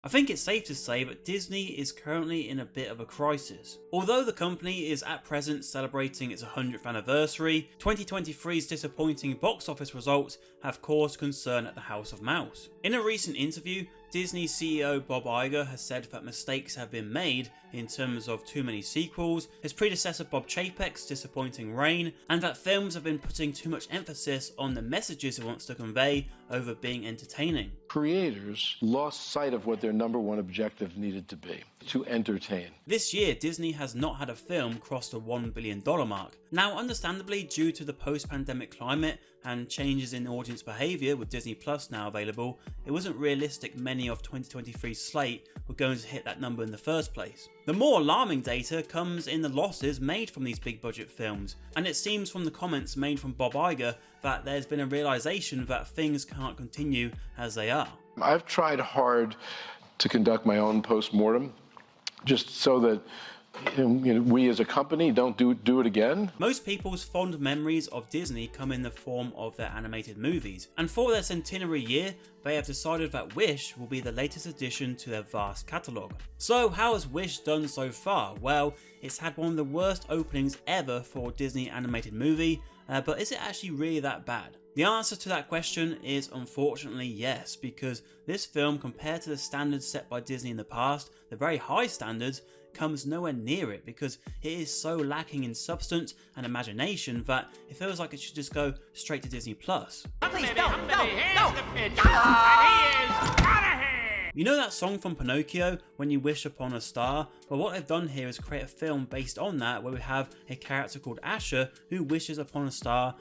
I think it's safe to say that Disney is currently in a bit of a crisis. Although the company is at present celebrating its 100th anniversary, 2023's disappointing box office results have caused concern at the House of Mouse. In a recent interview, Disney CEO Bob Iger has said that mistakes have been made in terms of too many sequels, his predecessor Bob Chapek's disappointing reign, and that films have been putting too much emphasis on the messages it wants to convey over being entertaining. Creators lost sight of what their number one objective needed to be, to entertain. This year, Disney has not had a film cross the $1 billion mark. Now, understandably, due to the post-pandemic climate and changes in audience behaviour with Disney Plus now available, it wasn't realistic many of 2023's slate were going to hit that number in the first place. The more alarming data comes in the losses made from these big budget films, and it seems from the comments made from Bob Iger that there's been a realisation that things can't continue as they are. I've tried hard to conduct my own post-mortem just so that we as a company don't do it again. Most people's fond memories of Disney come in the form of their animated movies, and for their centenary year, they have decided that Wish will be the latest addition to their vast catalogue. So how has Wish done so far? Well, it's had one of the worst openings ever for a Disney animated movie, but is it actually really that bad? The answer to that question is unfortunately yes, because this film, compared to the standards set by Disney in the past, the very high standards, comes nowhere near it because it is so lacking in substance and imagination that it feels like it should just go straight to Disney Plus. Please, no. You know that song from Pinocchio, When You Wish Upon a Star? Well, what they've done here is create a film based on that, where we have a character called Asher who wishes upon a star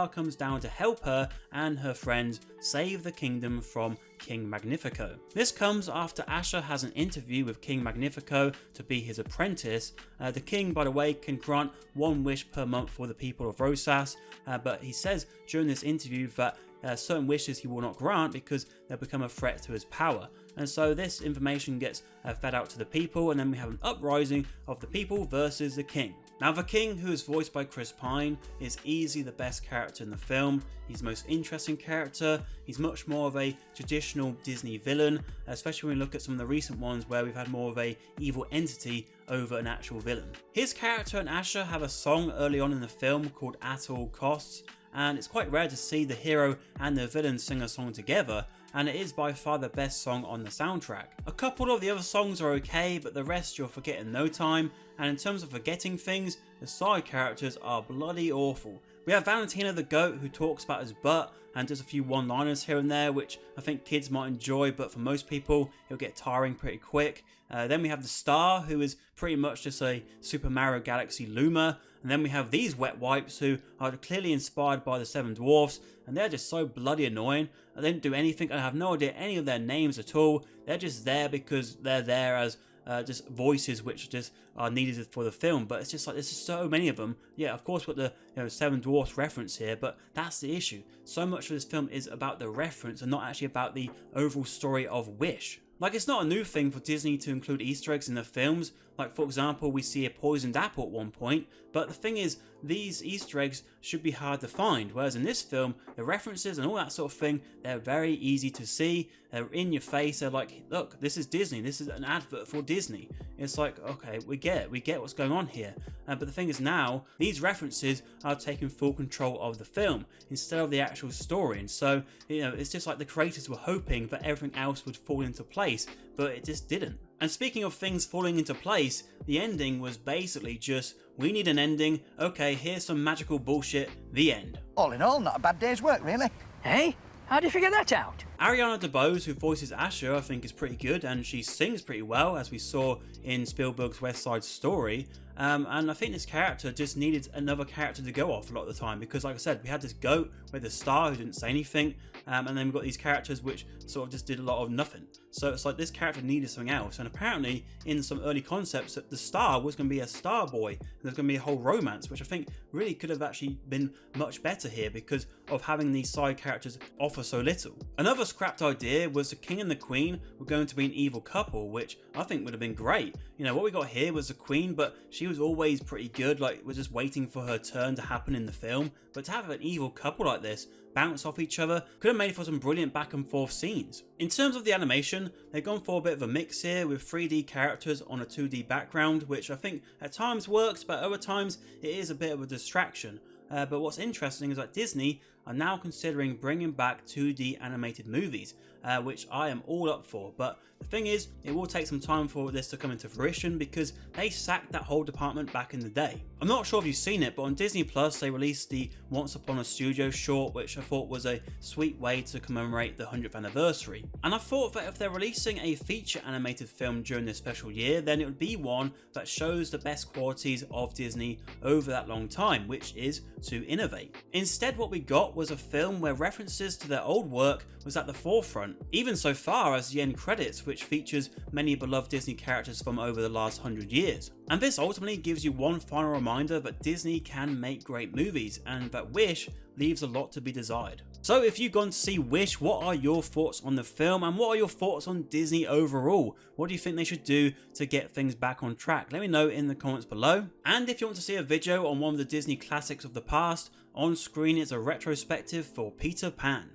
comes down to help her and her friends save the kingdom from King Magnifico. This comes after Asher has an interview with King Magnifico to be his apprentice. The king, by the way, can grant one wish per month for the people of Rosas, but he says during this interview that certain wishes he will not grant because they'll become a threat to his power. And so this information gets fed out to the people, and then we have an uprising of the people versus the king. Now, the king, who is voiced by Chris Pine, is easily the best character in the film. He's the most interesting character. He's much more of a traditional Disney villain, especially when we look at some of the recent ones where we've had more of a evil entity over an actual villain. His character and Asher have a song early on in the film called At All Costs, and it's quite rare to see the hero and the villain sing a song together, and it is by far the best song on the soundtrack. A couple of the other songs are okay, but the rest you'll forget in no time, and in terms of forgetting things, the side characters are bloody awful. We have Valentina the goat, who talks about his butt and does a few one-liners here and there, which I think kids might enjoy, but for most people it'll get tiring pretty quick. Then we have the star, who is pretty much just a Super Mario Galaxy Luma. And then we have these wet wipes, who are clearly inspired by the Seven Dwarfs, and they're just so bloody annoying. They don't do anything. I have no idea any of their names at all. They're just there because they're there as just voices which just are needed for the film. But it's just like there's just so many of them. Yeah, of course, with the Seven Dwarfs reference here, but that's the issue. So much of this film is about the reference and not actually about the overall story of Wish. Like, it's not a new thing for Disney to include Easter eggs in their films. Like, for example, we see a poisoned apple at one point, but the thing is, these Easter eggs should be hard to find, whereas in this film, the references and all that sort of thing, they're very easy to see, they're in your face, they're like, look, this is Disney, this is an advert for Disney. It's like, okay, we get what's going on here. But the thing is now, these references are taking full control of the film, instead of the actual story, and so, it's just like the creators were hoping that everything else would fall into place, but it just didn't. And speaking of things falling into place, the ending was basically just, we need an ending, okay, here's some magical bullshit, the end. All in all, not a bad day's work, really. Hey, how'd you figure that out? Ariana DeBose, who voices Asher, I think is pretty good, and she sings pretty well, as we saw in Spielberg's West Side Story. And I think this character just needed another character to go off a lot of the time, because like I said, we had this goat with a star who didn't say anything, and then we've got these characters which sort of just did a lot of nothing. So it's like this character needed something else, and apparently in some early concepts that the star was going to be a star boy, and there's going to be a whole romance, which I think really could have actually been much better here, because of having these side characters offer so little. Another scrapped idea was the King and the Queen were going to be an evil couple, which I think would have been great. You know, what we got here was the Queen, but she was always pretty good, like we're just waiting for her turn to happen in the film. But to have an evil couple like this bounce off each other could have made for some brilliant back and forth scenes. In terms of the animation, they've gone for a bit of a mix here with 3D characters on a 2D background, which I think at times works, but other times it is a bit of a distraction. But what's interesting is that Disney are now considering bringing back 2D animated movies, which I am all up for. But the thing is, it will take some time for this to come into fruition because they sacked that whole department back in the day. I'm not sure if you've seen it, but on Disney Plus they released the Once Upon a Studio short, which I thought was a sweet way to commemorate the 100th anniversary. And I thought that if they're releasing a feature animated film during this special year, then it would be one that shows the best qualities of Disney over that long time, which is to innovate. Instead, what we got was a film where references to their old work was at the forefront, even so far as the end credits, which features many beloved Disney characters from over the last 100 years. And this ultimately gives you one final reminder that Disney can make great movies, and that Wish leaves a lot to be desired. So if you've gone to see Wish, what are your thoughts on the film, and what are your thoughts on Disney overall? What do you think they should do to get things back on track? Let me know in the comments below. And if you want to see a video on one of the Disney classics of the past, on screen is a retrospective for Peter Pan.